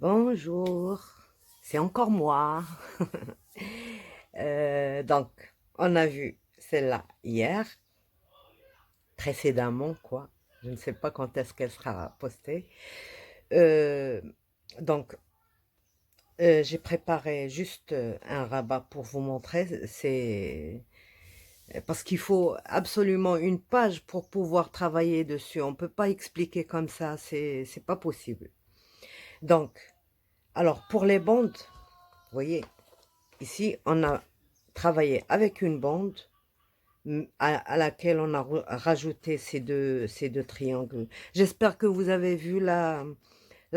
Bonjour, c'est encore moi. Donc, on a vu celle-là hier, précédemment, quoi. Je ne sais pas quand est-ce qu'elle sera postée. Euh, donc, j'ai préparé juste un rabat pour vous montrer. C'est parce qu'il faut absolument une page pour pouvoir travailler dessus. On ne peut pas expliquer comme ça, c'est pas possible. Donc, alors pour les bandes, vous voyez, ici, on a travaillé avec une bande à laquelle on a rajouté ces deux triangles. J'espère que vous avez vu la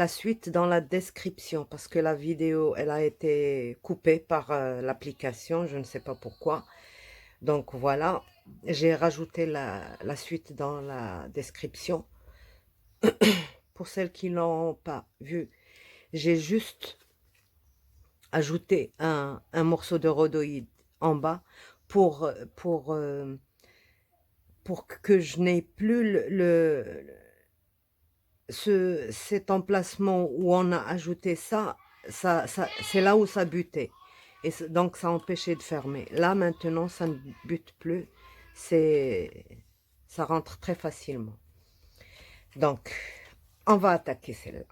suite dans la description parce que la vidéo, elle a été coupée par l'application, je ne sais pas pourquoi. Donc voilà, j'ai rajouté la suite dans la description. Pour celles qui n'ont pas vu, j'ai juste ajouté un morceau de rhodoïde en bas pour, pour, euh, pour que je n'ai plus cet emplacement où on a ajouté ça c'est là où ça butait. Et donc ça empêchait de fermer. Là maintenant ça ne bute plus, ça rentre très facilement. Donc on va attaquer celle-là.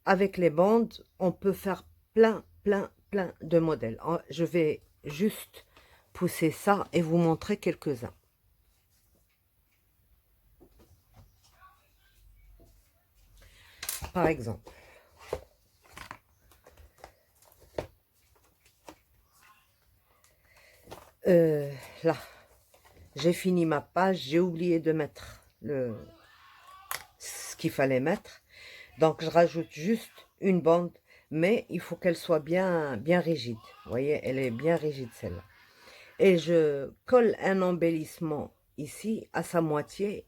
Avec les bandes, on peut faire plein de modèles. Je vais juste pousser ça et vous montrer quelques-uns. Par exemple, là, j'ai fini ma page, j'ai oublié de mettre ce qu'il fallait mettre. Donc, je rajoute juste une bande, mais il faut qu'elle soit bien rigide. Vous voyez, elle est bien rigide celle-là. Et je colle un embellissement ici à sa moitié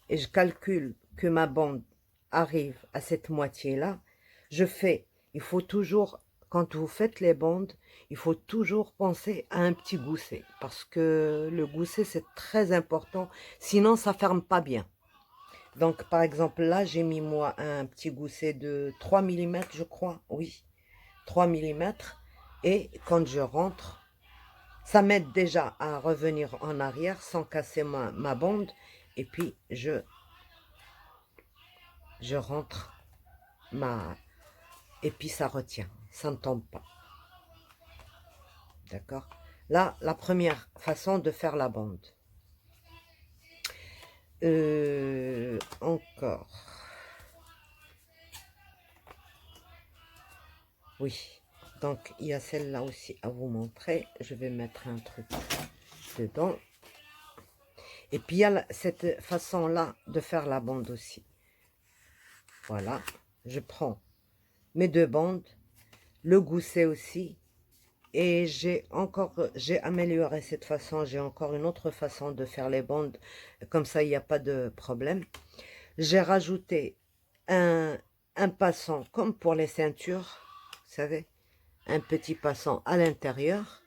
et je calcule que ma bande arrive à cette moitié-là. Il faut toujours, quand vous faites les bandes, il faut toujours penser à un petit gousset parce que le gousset c'est très important, sinon ça ferme pas bien. Donc par exemple là j'ai mis moi un petit gousset de 3 mm je crois, oui, 3 mm et quand je rentre, ça m'aide déjà à revenir en arrière sans casser ma bande et puis je rentre et puis ça retient, ça ne tombe pas. D'accord? Là, la première façon de faire la bande. Encore. Oui. Donc, il y a celle-là aussi à vous montrer. Je vais mettre un truc dedans. Et puis, il y a cette façon-là de faire la bande aussi. Voilà. Je prends mes deux bandes, le gousset aussi. Et j'ai amélioré cette façon, j'ai encore une autre façon de faire les bandes, comme ça il n'y a pas de problème. J'ai rajouté un passant comme pour les ceintures, vous savez, un petit passant à l'intérieur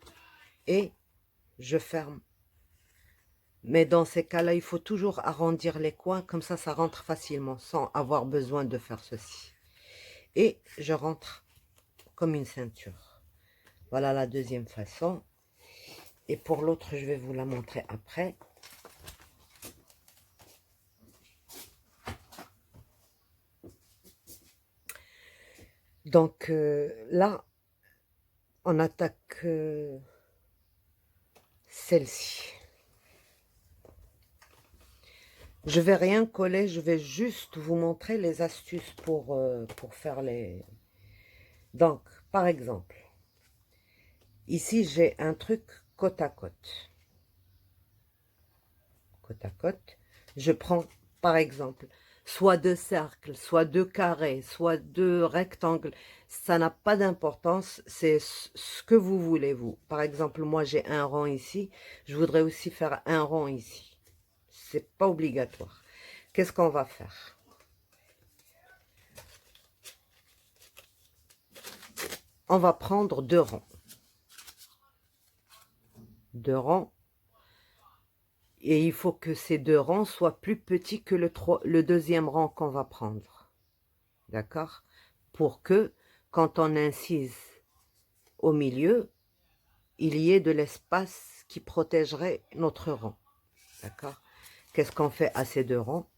et je ferme. Mais dans ces cas-là, il faut toujours arrondir les coins, comme ça rentre facilement, sans avoir besoin de faire ceci. Et je rentre comme une ceinture. Voilà la deuxième façon. Et pour l'autre, je vais vous la montrer après. Donc là, on attaque celle-ci. Je vais rien coller, je vais juste vous montrer les astuces pour faire les... Donc, par exemple, ici j'ai un truc côte à côte. Côte à côte. Je prends, par exemple, soit deux cercles, soit deux carrés, soit deux rectangles. Ça n'a pas d'importance, c'est ce que vous voulez, vous. Par exemple, moi j'ai un rond ici, je voudrais aussi faire un rond ici. C'est pas obligatoire. Qu'est-ce qu'on va faire? On va prendre deux rangs. Deux rangs. Et il faut que ces deux rangs soient plus petits que le deuxième rang qu'on va prendre. D'accord? pour que quand on incise au milieu, il y ait de l'espace qui protégerait notre rang. D'accord? Qu'est-ce qu'on fait à ces deux rangs?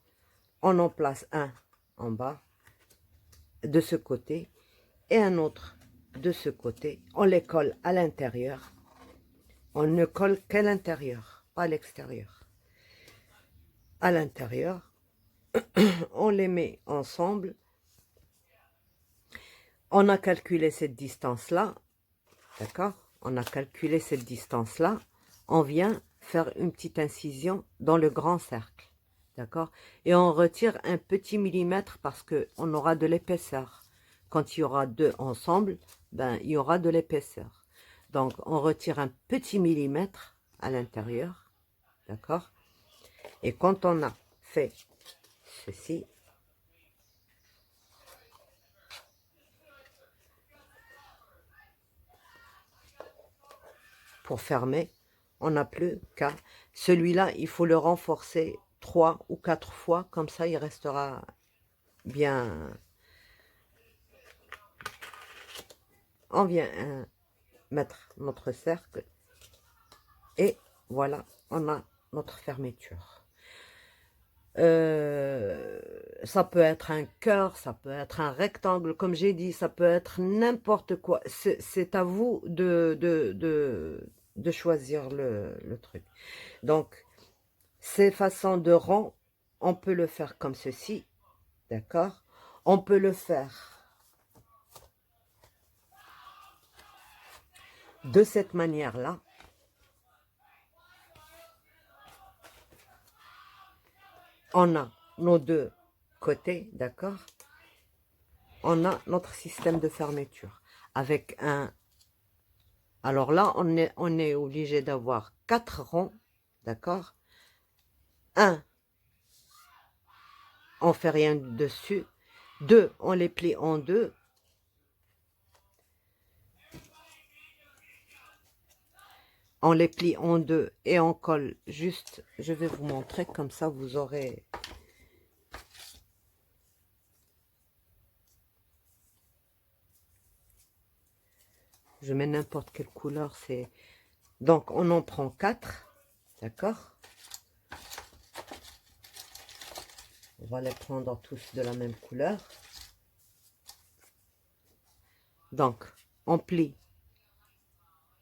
On en place un en bas de ce côté et un autre de ce côté. On les colle à l'intérieur. On ne colle qu'à l'intérieur, pas à l'extérieur. À l'intérieur, on les met ensemble. On a calculé cette distance-là, d'accord? On a calculé cette distance-là. On vient faire une petite incision dans le grand cercle, d'accord? Et on retire un petit millimètre parce qu'on aura de l'épaisseur. Quand il y aura deux ensemble, ben, il y aura de l'épaisseur. Donc, on retire un petit millimètre à l'intérieur, d'accord? Et quand on a fait ceci, pour fermer, on n'a plus qu'à... Celui-là, il faut le renforcer 3 ou 4 fois, comme ça il restera bien... On vient mettre notre cercle et voilà, on a notre fermeture. Ça peut être un cœur, ça peut être un rectangle, comme j'ai dit, ça peut être n'importe quoi. C'est à vous de choisir le truc. Donc, ces façons de rang, on peut le faire comme ceci, d'accord? On peut le faire de cette manière-là. On a nos deux côtés, d'accord? On a notre système de fermeture avec un... Alors là, on est obligé d'avoir 4 rangs, d'accord? Un, on fait rien dessus. 2, on les plie en deux. On les plie en deux et on colle juste. Je vais vous montrer, comme ça vous aurez... Je mets n'importe quelle couleur, c'est... Donc, on en prend 4, d'accord? On va les prendre tous de la même couleur. Donc, on plie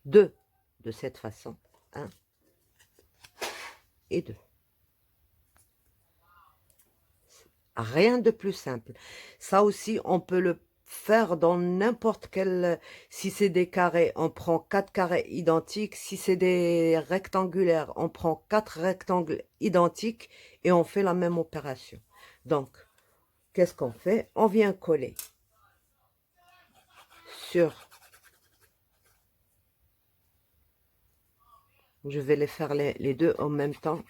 2 de cette façon. 1 et 2. Rien de plus simple. Ça aussi, on peut le faire dans n'importe quel... Si c'est des carrés, on prend 4 carrés identiques. Si c'est des rectangulaires, on prend 4 rectangles identiques et on fait la même opération. Donc, qu'est-ce qu'on fait? On vient coller sur... Je vais les faire les deux en même temps.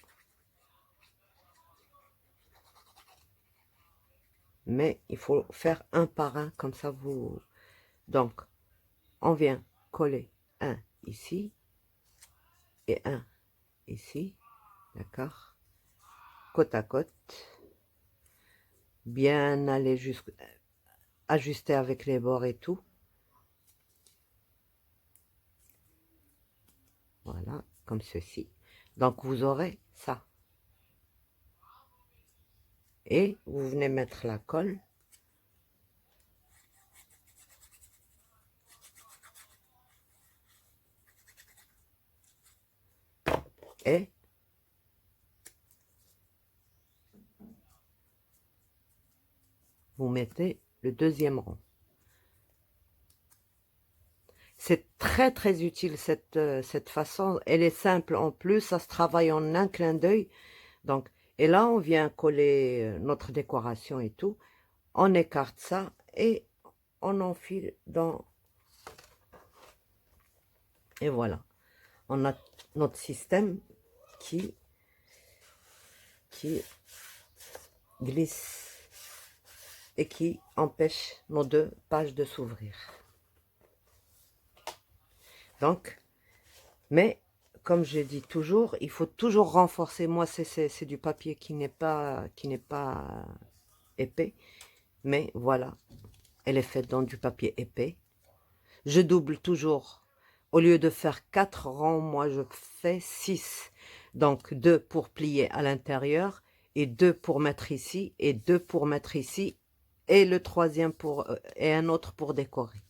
Mais il faut faire un par un, comme ça vous... Donc, on vient coller un ici et un ici, d'accord? Côte à côte. Bien aller jusqu'à... Ajuster avec les bords et tout. Voilà, comme ceci. Donc, vous aurez ça. Et vous venez mettre la colle. Et vous mettez le deuxième rang. C'est très très utile cette façon. Elle est simple en plus, ça se travaille en un clin d'œil. Donc, et là, on vient coller notre décoration et tout. On écarte ça et on enfile dans... Et voilà. On a notre système qui glisse et qui empêche nos deux pages de s'ouvrir. Donc, mais comme je dis toujours, il faut toujours renforcer. Moi, c'est du papier qui n'est pas épais, mais voilà. Elle est faite dans du papier épais. Je double toujours. Au lieu de faire 4 rangs, moi je fais 6. Donc 2 pour plier à l'intérieur et 2 pour mettre ici et 2 pour mettre ici et le troisième pour et un autre pour décorer.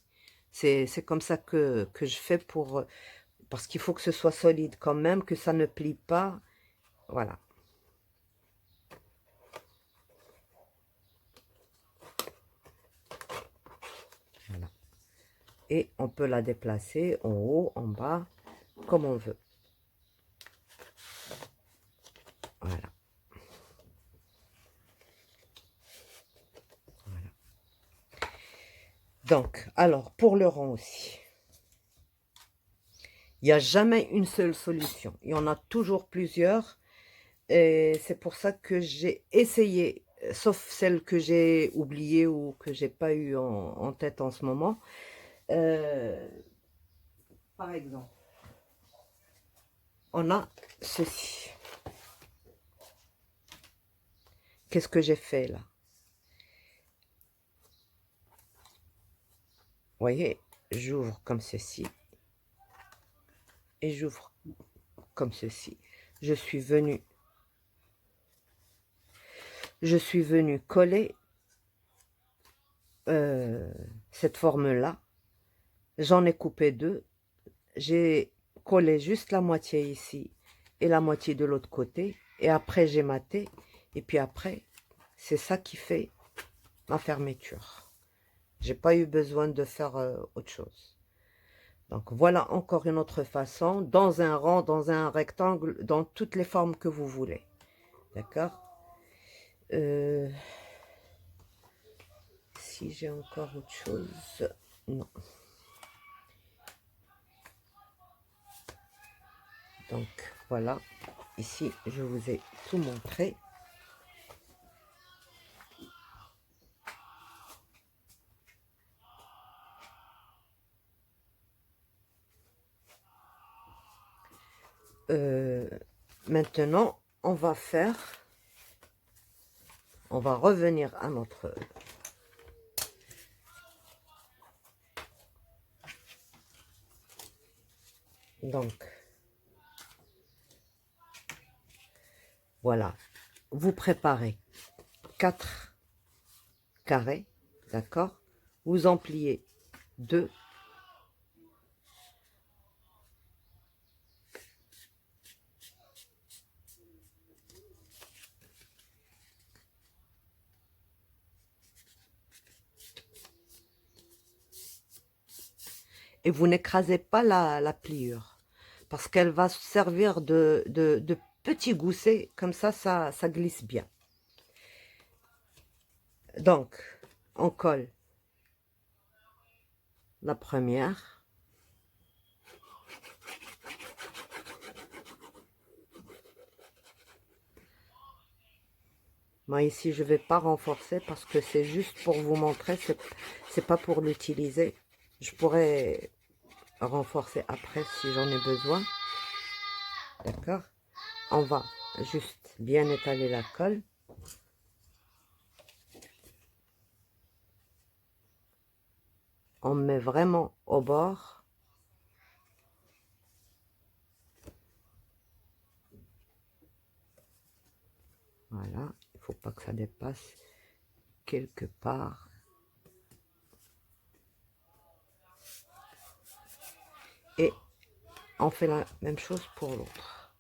C'est comme ça que je fais pour parce qu'il faut que ce soit solide quand même, que ça ne plie pas. Voilà. Voilà. Et on peut la déplacer en haut, en bas, comme on veut. Voilà. Voilà. Donc, alors, pour le rang aussi. Il n'y a jamais une seule solution. Il y en a toujours plusieurs. Et c'est pour ça que j'ai essayé, sauf celle que j'ai oubliée ou que j'ai pas eu en tête en ce moment. Par exemple, on a ceci. Qu'est-ce que j'ai fait là? Vous voyez, j'ouvre comme ceci. Et j'ouvre comme ceci. Je suis venue coller cette forme-là. J'en ai coupé deux. J'ai collé juste la moitié ici et la moitié de l'autre côté. Et après, j'ai maté. Et puis après, c'est ça qui fait ma fermeture. J'ai pas eu besoin de faire autre chose. Donc, voilà encore une autre façon. Dans un rang, dans un rectangle, dans toutes les formes que vous voulez. D'accord? Si j'ai encore autre chose... Non. Donc, voilà. Ici, je vous ai tout montré. Maintenant, on va revenir à notre... Donc, voilà. Vous préparez 4 carrés, d'accord? Vous en pliez 2. Et vous n'écrasez pas la pliure. Parce qu'elle va servir de petit gousset. Comme ça glisse bien. Donc, on colle la première. Moi, ici, je ne vais pas renforcer parce que c'est juste pour vous montrer. C'est pas pour l'utiliser. Je pourrais renforcer après si j'en ai besoin. D'accord? On va juste bien étaler la colle. On met vraiment au bord. Voilà. Il ne faut pas que ça dépasse quelque part. Et on fait la même chose pour l'autre.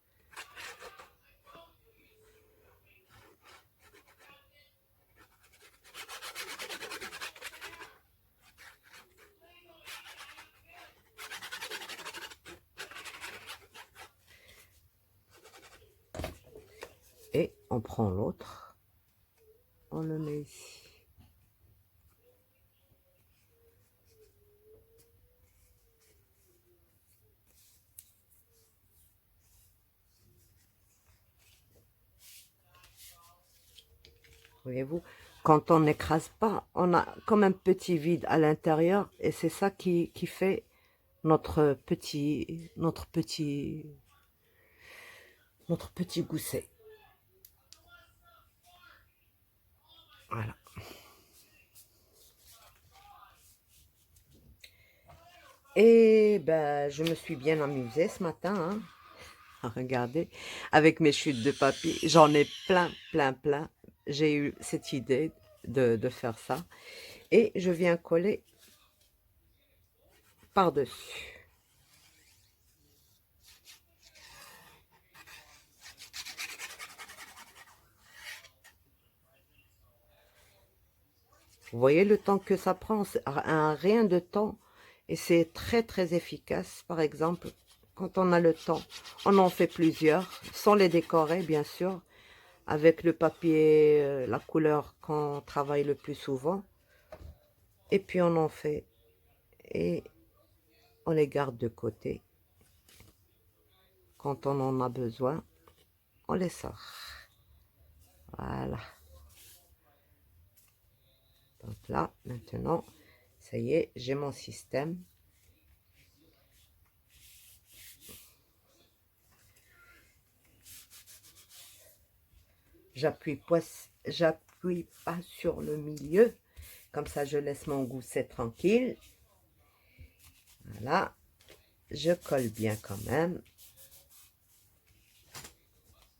Et on prend l'autre. On le met ici. Voyez-vous, quand on n'écrase pas, on a comme un petit vide à l'intérieur et c'est ça qui fait notre petit gousset. Voilà. Et ben, je me suis bien amusée ce matin, hein. Regardez, avec mes chutes de papier, j'en ai plein, plein, plein. J'ai eu cette idée de faire ça. Et je viens coller par-dessus. Vous voyez le temps que ça prend, c'est un rien de temps. Et c'est très, très efficace. Par exemple, quand on a le temps, on en fait plusieurs, sans les décorer, bien sûr, avec le papier, la couleur qu'on travaille le plus souvent. Et puis on en fait et on les garde de côté. Quand on en a besoin, on les sort. Voilà. Donc là, maintenant, ça y est, j'ai mon système. J'appuie pas sur le milieu. Comme ça, je laisse mon gousset tranquille. Voilà. Je colle bien quand même.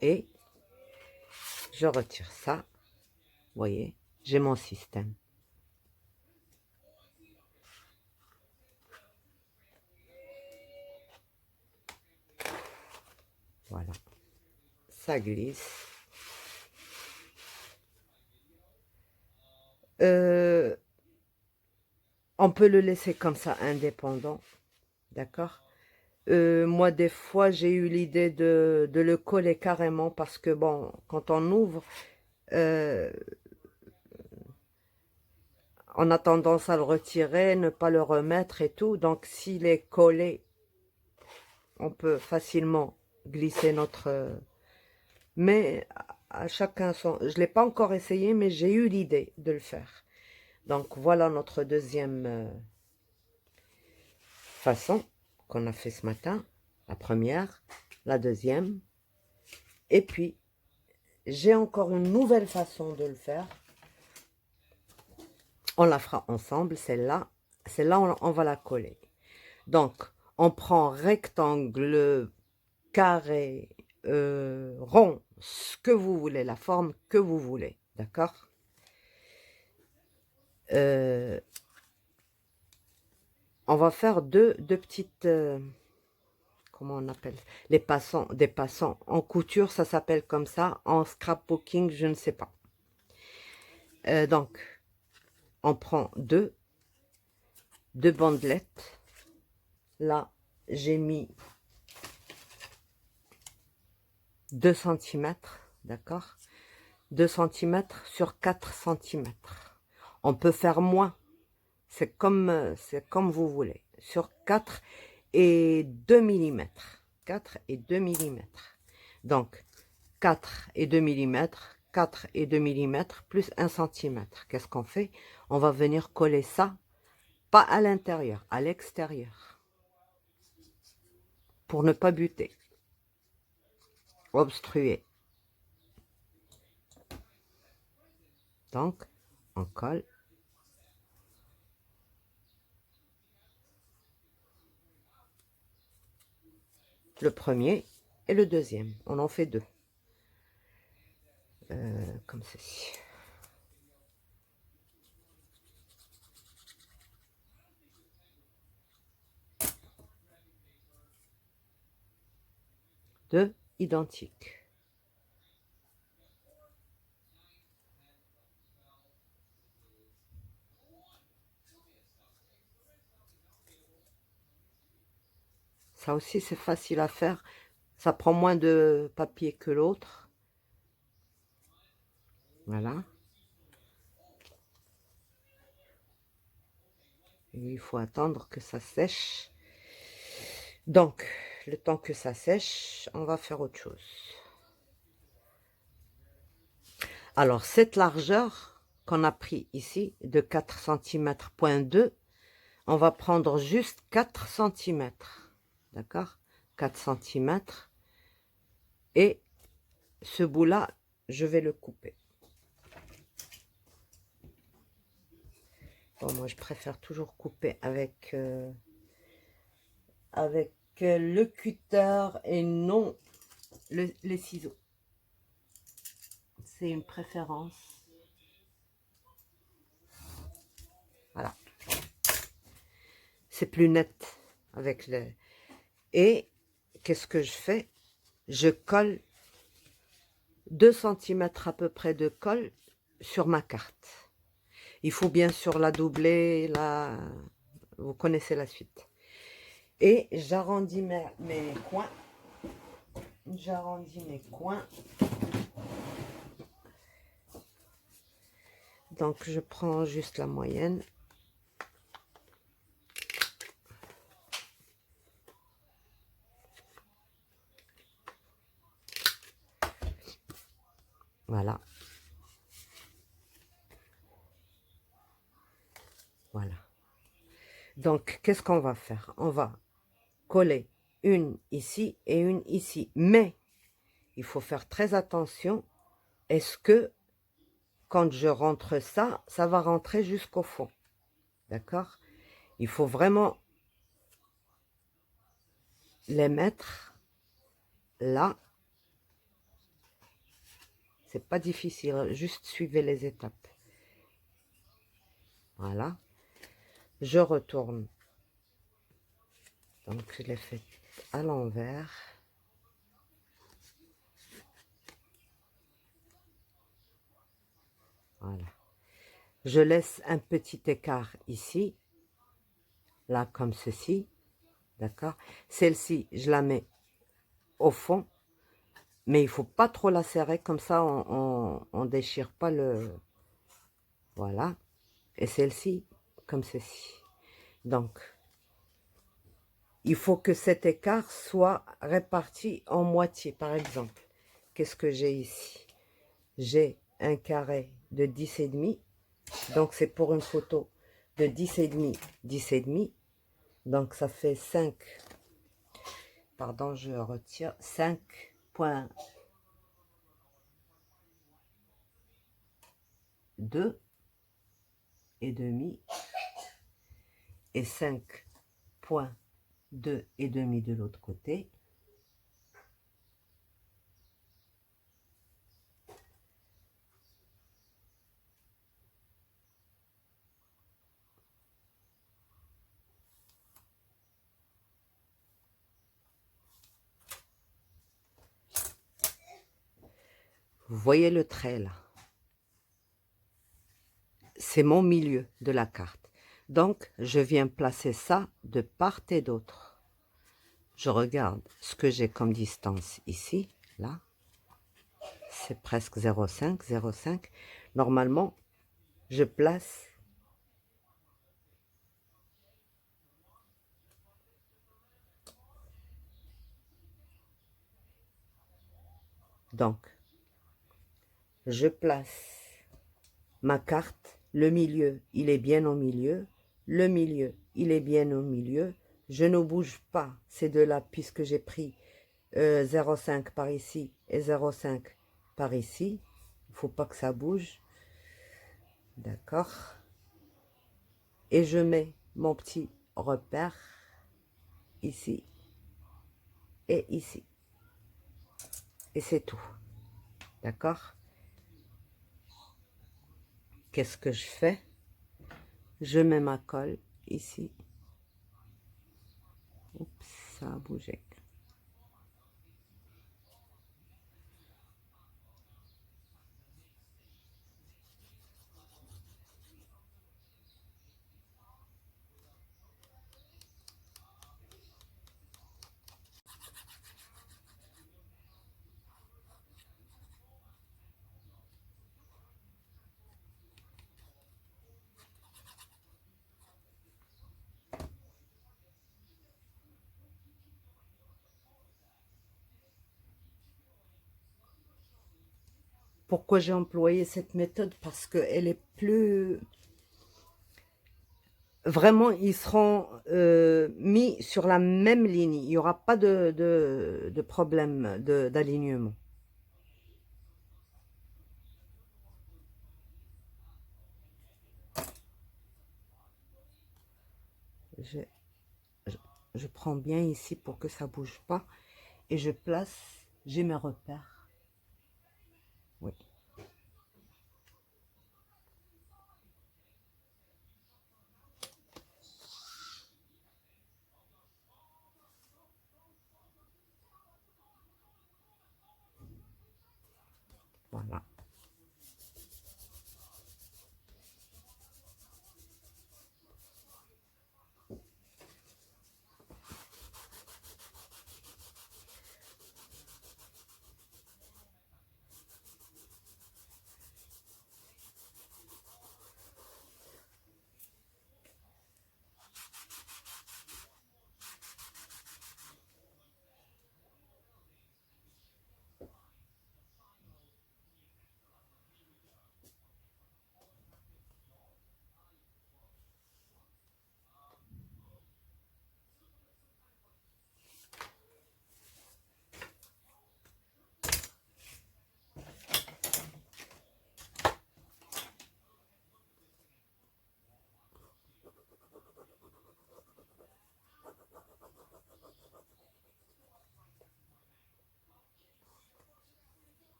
Et je retire ça. Vous voyez, j'ai mon système. Voilà. Ça glisse. On peut le laisser comme ça, indépendant. D'accord? Moi, des fois, j'ai eu l'idée de le coller carrément parce que, bon, quand on ouvre, on a tendance à le retirer, ne pas le remettre et tout. Donc, s'il est collé, on peut facilement glisser notre... mais à chacun son... Je ne l'ai pas encore essayé, mais j'ai eu l'idée de le faire. Donc, voilà notre deuxième façon qu'on a fait ce matin. La première, la deuxième. Et puis, j'ai encore une nouvelle façon de le faire. On la fera ensemble, celle-là. Celle-là, on va la coller. Donc, on prend rectangle, carré, rond, ce que vous voulez, la forme que vous voulez. D'accord? On va faire deux petites... comment on appelle? Les passants, des passants. En couture, ça s'appelle comme ça. En scrapbooking, je ne sais pas. Donc, on prend deux bandelettes. Là, j'ai mis 2 cm, d'accord? 2 cm sur 4 cm. On peut faire moins. C'est comme vous voulez. Sur 4 et 2 mm. 4 et 2 mm. Donc, 4 et 2 mm, 4 et 2 mm, plus 1 cm. Qu'est-ce qu'on fait? On va venir coller ça, pas à l'intérieur, à l'extérieur. Pour ne pas buter. Obstruer. Donc, on colle. Le premier et le deuxième. On en fait deux. Comme ceci. Deux identiques. Ça aussi, c'est facile à faire. Ça prend moins de papier que l'autre. Voilà. Et il faut attendre que ça sèche. Donc, le temps que ça sèche, on va faire autre chose. Alors, cette largeur qu'on a pris ici, de 4 cm, point 2, on va prendre juste 4 cm. D'accord? 4 cm. Et ce bout-là, je vais le couper. Bon, moi, je préfère toujours couper avec avec le cutter et non les ciseaux. C'est une préférence. Voilà. C'est plus net avec le... Et qu'est-ce que je fais? Je colle 2 cm à peu près de colle sur ma carte. Il faut bien sûr la doubler, vous connaissez la suite. Et j'arrondis mes coins. J'arrondis mes coins. Donc je prends juste la moyenne. Voilà. Voilà. Donc, qu'est-ce qu'on va faire? On va coller une ici et une ici. Mais, il faut faire très attention. Est-ce que, quand je rentre ça, ça va rentrer jusqu'au fond? D'accord? Il faut vraiment les mettre là. C'est pas difficile, juste suivez les étapes. Voilà. Je retourne. Donc, je l'ai fait à l'envers. Voilà. Je laisse un petit écart ici. Là, comme ceci. D'accord? Celle-ci, je la mets au fond. Mais il faut pas trop la serrer. Comme ça, on déchire pas le... Voilà. Et celle-ci, comme ceci. Donc, il faut que cet écart soit réparti en moitié. Par exemple, qu'est-ce que j'ai ici? J'ai un carré de 10,5. Donc, c'est pour une photo de 10,5, 10,5. Donc, ça fait 5. Pardon, je retire 5,2 et demi et 5,2 et demi de l'autre côté. Vous voyez le trait là? C'est mon milieu de la carte. Donc, je viens placer ça de part et d'autre. Je regarde ce que j'ai comme distance ici, là. C'est presque 0,5, 0,5. Normalement, je place donc, je place ma carte, le milieu, il est bien au milieu, le milieu, il est bien au milieu, je ne bouge pas ces deux-là puisque j'ai pris 0,5 par ici et 0,5 par ici, il ne faut pas que ça bouge, d'accord, et je mets mon petit repère ici et ici, et c'est tout, d'accord. Qu'est-ce que je fais? Je mets ma colle ici. Oups, ça a bougé. Pourquoi j'ai employé cette méthode? Parce qu'elle est plus... Vraiment, ils seront mis sur la même ligne. Il n'y aura pas de problème d'alignement. Je je prends bien ici pour que ça bouge pas. Et je place, j'ai mes repères. Oui. Voilà.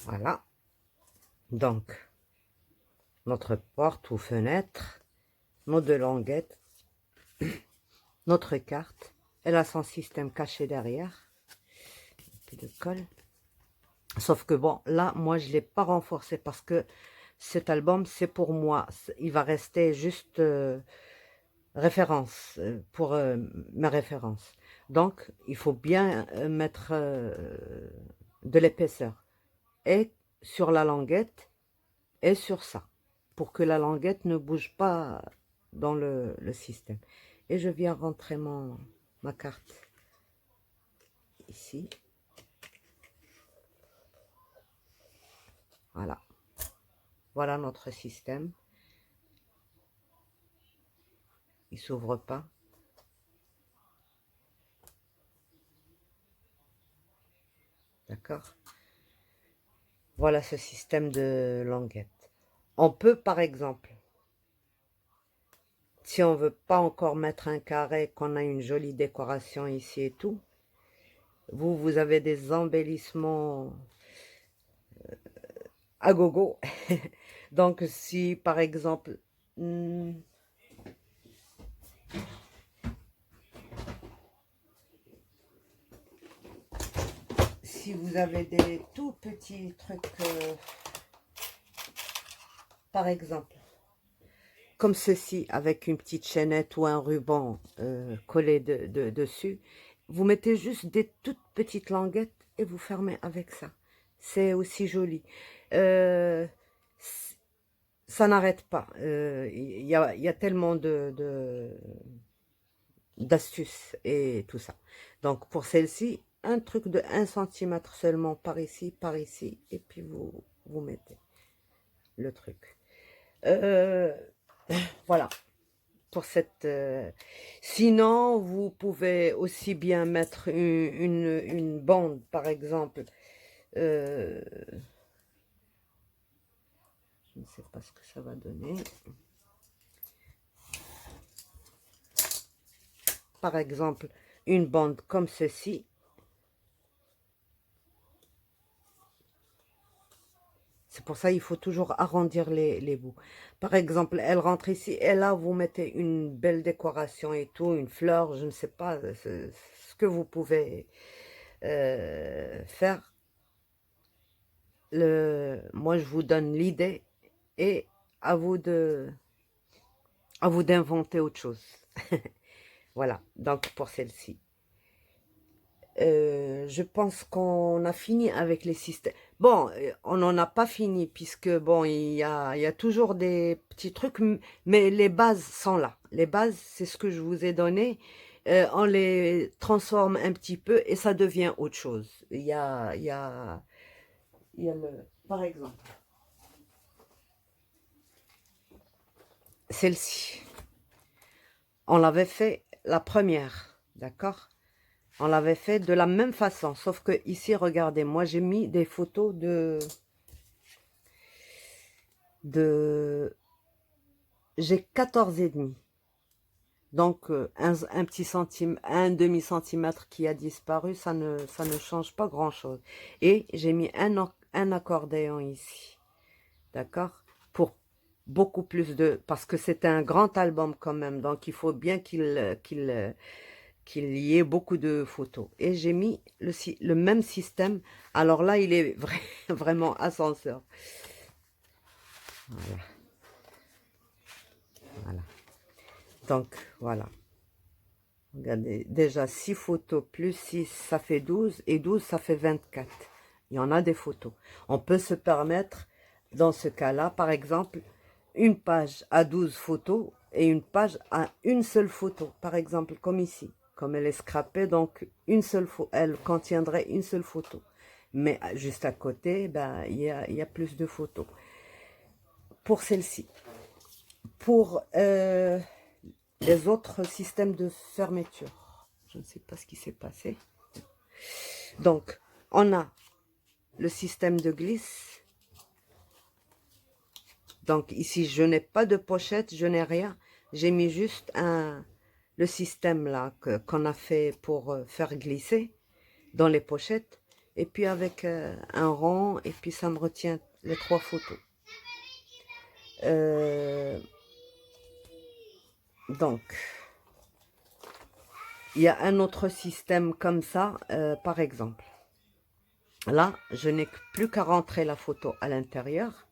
Voilà. Donc, notre porte ou fenêtre, nos deux languettes, notre carte. Elle a son système caché derrière. Un peu de colle. Sauf que bon, là, moi, je ne l'ai pas renforcé parce que cet album, c'est pour moi. Il va rester juste référence, pour mes références. Donc, il faut bien mettre de l'épaisseur. Et sur la languette et sur ça. Pour que la languette ne bouge pas dans le système. Et je viens rentrer ma carte ici. Voilà. Voilà notre système. Il ne s'ouvre pas. D'accord? Voilà ce système de languette. On peut, par exemple, si on ne veut pas encore mettre un carré, qu'on a une jolie décoration ici et tout, vous avez des embellissements à gogo. Donc, si, par exemple, si vous avez des tout petits trucs, par exemple, comme ceci, avec une petite chaînette ou un ruban collé dessus, vous mettez juste des toutes petites languettes et vous fermez avec ça. C'est aussi joli. Ça n'arrête pas. Il y a tellement d'astuces et tout ça. Donc pour celle-ci, un truc de 1 centimètre seulement par ici, et puis vous mettez le truc. Voilà, pour cette... Sinon, vous pouvez aussi bien mettre une bande, par exemple. Je ne sais pas ce que ça va donner. Par exemple, une bande comme ceci. C'est pour ça qu'il faut toujours arrondir les bouts. Par exemple, elle rentre ici et là, vous mettez une belle décoration et tout, une fleur, je ne sais pas ce que vous pouvez faire. Moi, je vous donne l'idée et à vous d'inventer autre chose. Voilà, donc pour celle-ci. Je pense qu'on a fini avec les systèmes. Bon, on n'en a pas fini puisque bon, il y a toujours des petits trucs, mais les bases sont là. Les bases, c'est ce que je vous ai donné. On les transforme un petit peu et ça devient autre chose. Par exemple, celle-ci. On l'avait fait la première, d'accord? On l'avait fait de la même façon, sauf que ici, regardez, moi j'ai mis des photos de j'ai 14,5. Donc, un petit centime, un demi-centimètre qui a disparu, ça ne change pas grand-chose. Et j'ai mis un accordéon ici, d'accord? Pour beaucoup plus de... Parce que c'est un grand album quand même, donc il faut bien qu'il y ait beaucoup de photos. Et j'ai mis le même système. Alors là, il est vraiment ascenseur. Voilà, voilà. Donc, voilà. Regardez, déjà 6 photos plus 6, ça fait 12. Et 12, ça fait 24. Il y en a des photos. On peut se permettre, dans ce cas-là, par exemple, une page à 12 photos et une page à une seule photo. Par exemple, comme ici. Comme elle est scrapée, donc elle contiendrait une seule photo. Mais juste à côté, ben, il y a plus de photos. Pour celle-ci. Pour les autres systèmes de fermeture. Je ne sais pas ce qui s'est passé. Donc, on a le système de glisse. Donc, ici, je n'ai pas de pochette, je n'ai rien. J'ai mis juste le système là qu'on a fait pour faire glisser dans les pochettes. Et puis avec un rond, et puis ça me retient les 3 photos. Donc, il y a un autre système comme ça, par exemple. Là, je n'ai plus qu'à rentrer la photo à l'intérieur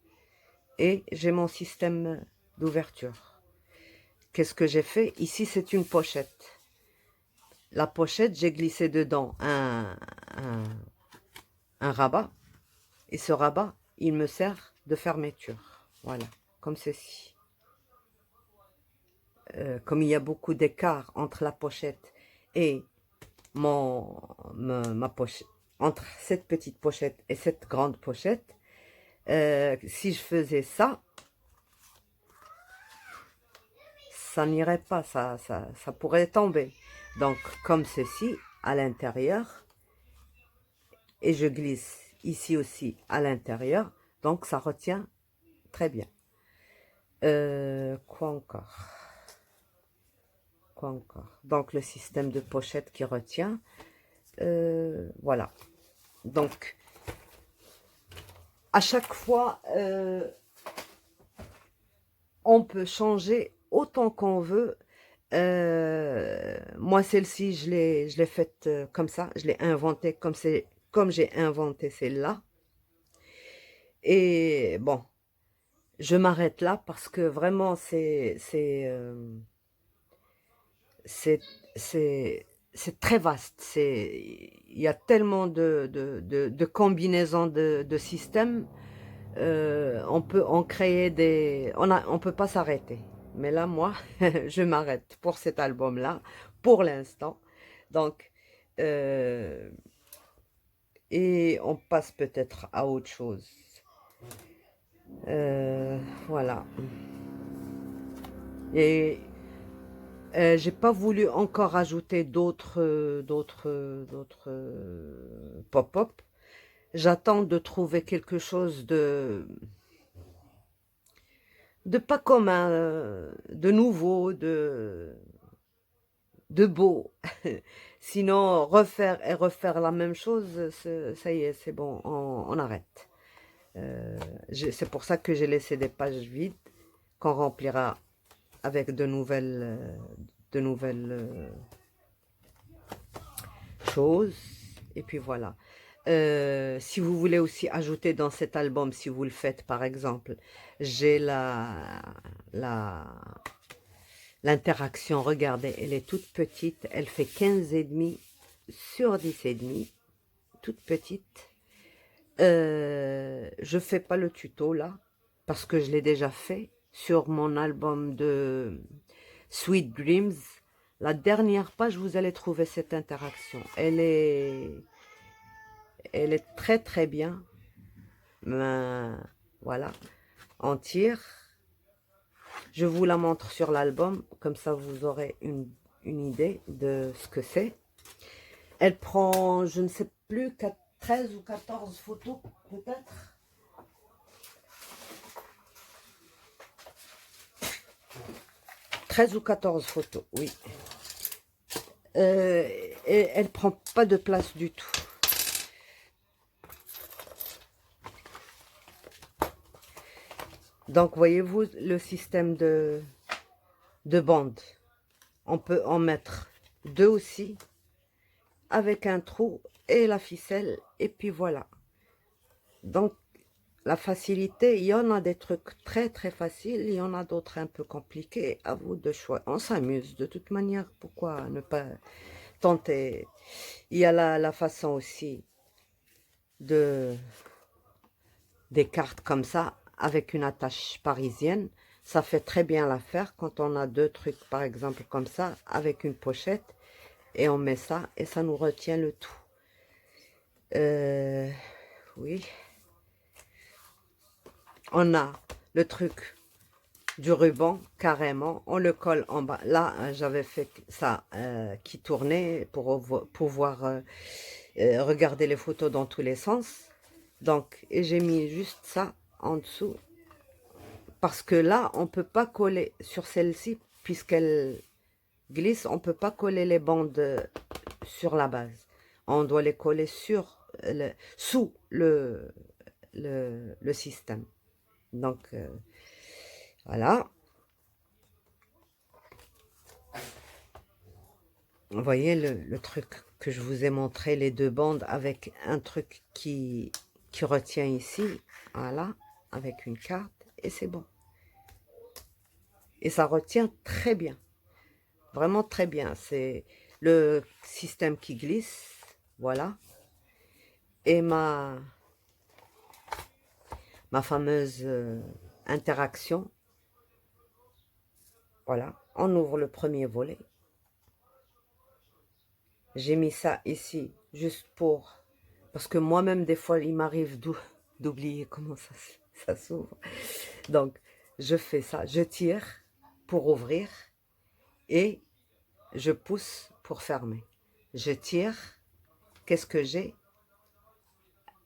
et j'ai mon système d'ouverture. Qu'est-ce que j'ai fait? Ici, c'est une pochette. La pochette, j'ai glissé dedans un rabat. Et ce rabat, il me sert de fermeture. Voilà, comme ceci. Comme il y a beaucoup d'écart entre la pochette et ma pochette, entre cette petite pochette et cette grande pochette, si je faisais ça, ça n'irait pas, ça pourrait tomber. Donc, comme ceci, à l'intérieur, et je glisse ici aussi à l'intérieur, donc ça retient très bien. Quoi encore? Quoi encore? Donc, le système de pochette qui retient. Voilà. Donc, à chaque fois, on peut changer autant qu'on veut. Moi, celle-ci, je l'ai faite comme ça. Je l'ai inventée comme j'ai inventé celle-là. Et bon, je m'arrête là parce que vraiment, c'est très vaste. Il y a tellement de combinaisons de systèmes. On peut en créer on peut pas s'arrêter. Mais là, moi, je m'arrête pour cet album-là, pour l'instant. Donc, et on passe peut-être à autre chose. Voilà. Et j'ai pas voulu encore ajouter d'autres pop-up. J'attends de trouver quelque chose de pas commun, de nouveau, de beau. Sinon, refaire la même chose, ça y est, c'est bon, on arrête. C'est pour ça que j'ai laissé des pages vides qu'on remplira avec de nouvelles choses. Et puis voilà. Si vous voulez aussi ajouter dans cet album, si vous le faites par exemple, j'ai l'interaction, regardez, elle est toute petite, elle fait 15,5 sur 10,5, toute petite. Je fais pas le tuto là, parce que je l'ai déjà fait sur mon album de Sweet Dreams. La dernière page, vous allez trouver cette interaction. Elle est très très bien. Voilà, en tire. Je vous la montre sur l'album, comme ça vous aurez une idée de ce que c'est. Elle prend, je ne sais plus, 13 ou 14 photos peut-être. 13 ou 14 photos, oui. Et elle prend pas de place du tout. Donc, voyez-vous le système de bande. On peut en mettre 2 aussi, avec un trou et la ficelle, et puis voilà. Donc, la facilité, il y en a des trucs très très faciles, il y en a d'autres un peu compliqués, à vous de choisir. On s'amuse de toute manière, pourquoi ne pas tenter? Il y a la façon aussi de des cartes comme ça, avec une attache parisienne. Ça fait très bien l'affaire quand on a 2 trucs, par exemple, comme ça, avec une pochette, et on met ça, et ça nous retient le tout. Oui. On a le truc du ruban, carrément. On le colle en bas. Là, j'avais fait ça qui tournait pour pouvoir regarder les photos dans tous les sens. Donc, et j'ai mis juste ça en dessous. Parce que là, on ne peut pas coller sur celle-ci, puisqu'elle glisse, on ne peut pas coller les bandes sur la base. On doit les coller sous le système. Donc, voilà. Vous voyez le truc que je vous ai montré, les 2 bandes avec un truc qui retient ici. Voilà, avec une carte, et c'est bon. Et ça retient très bien. Vraiment très bien. C'est le système qui glisse. Voilà. Et ma fameuse interaction. Voilà. On ouvre le premier volet. J'ai mis ça ici juste pour... Parce que moi-même, des fois, il m'arrive d'oublier comment ça s'ouvre. Donc, je fais ça. Je tire pour ouvrir et je pousse pour fermer. Je tire. Qu'est-ce que j'ai?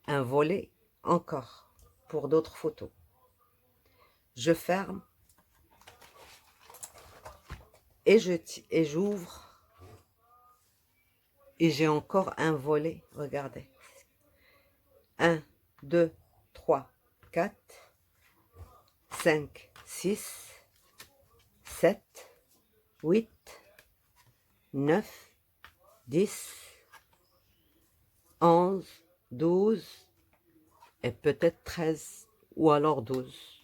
Un volet encore pour d'autres photos. Je ferme et j'ouvre. Et j'ai encore un volet. Regardez. 1, 2, 3, 4, 5, 6, 7, 8, 9, 10, 11, 12 et peut-être 13 ou alors 12.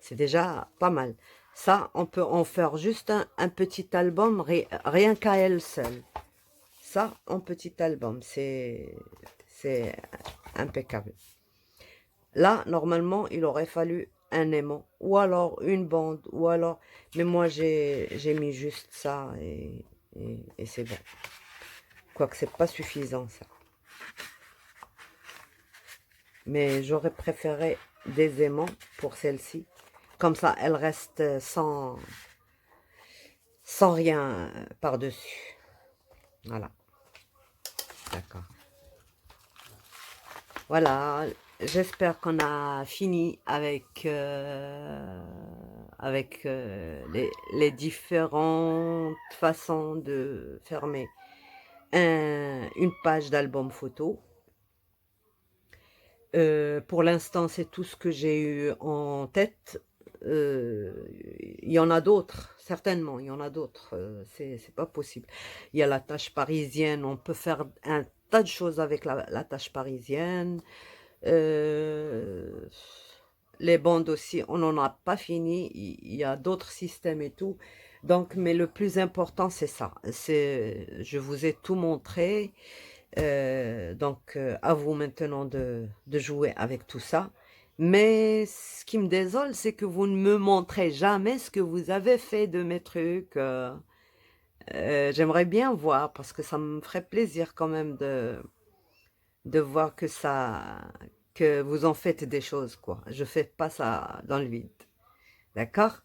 C'est déjà pas mal. Ça, on peut en faire juste un petit album, rien qu'à elle seule. Ça, en petit album, c'est impeccable. Là, normalement, il aurait fallu un aimant, ou alors une bande, ou alors... Mais moi, j'ai mis juste ça, et c'est bon. Quoique, c'est pas suffisant, ça. Mais j'aurais préféré des aimants pour celle-ci. Comme ça, elle reste sans rien par-dessus. Voilà. D'accord. Voilà. J'espère qu'on a fini avec, les différentes façons de fermer une page d'album photo. Pour l'instant, c'est tout ce que j'ai eu en tête. Il y en a d'autres, certainement, il y en a d'autres. C'est pas possible. Il y a la tâche parisienne, on peut faire un tas de choses avec la tâche parisienne. Les bandes aussi, on n'en a pas fini. Il y a d'autres systèmes et tout. Donc, mais le plus important, c'est ça. Je vous ai tout montré. Donc, à vous maintenant de jouer avec tout ça. Mais ce qui me désole, c'est que vous ne me montrez jamais ce que vous avez fait de mes trucs. J'aimerais bien voir, parce que ça me ferait plaisir quand même de voir que vous en faites des choses, quoi. Je fais pas ça dans le vide. D'accord?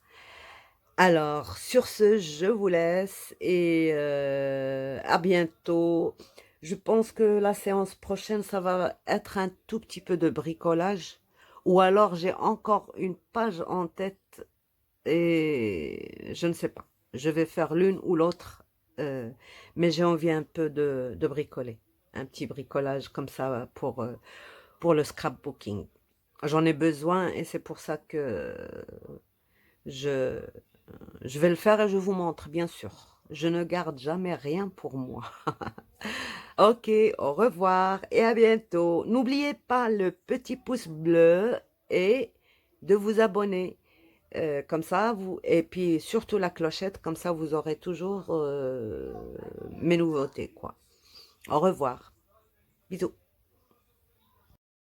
Alors, sur ce, je vous laisse et à bientôt. Je pense que la séance prochaine, ça va être un tout petit peu de bricolage. Ou alors, j'ai encore une page en tête et je ne sais pas. Je vais faire l'une ou l'autre, mais j'ai envie un peu de bricoler. Un petit bricolage comme ça pour le scrapbooking. J'en ai besoin et c'est pour ça que je, je vais le faire et je vous montre, bien sûr. Je ne garde jamais rien pour moi. Ok, au revoir et à bientôt. N'oubliez pas le petit pouce bleu et de vous abonner. Comme ça, et puis surtout la clochette, comme ça vous aurez toujours mes nouveautés, quoi. Au revoir. Bisous.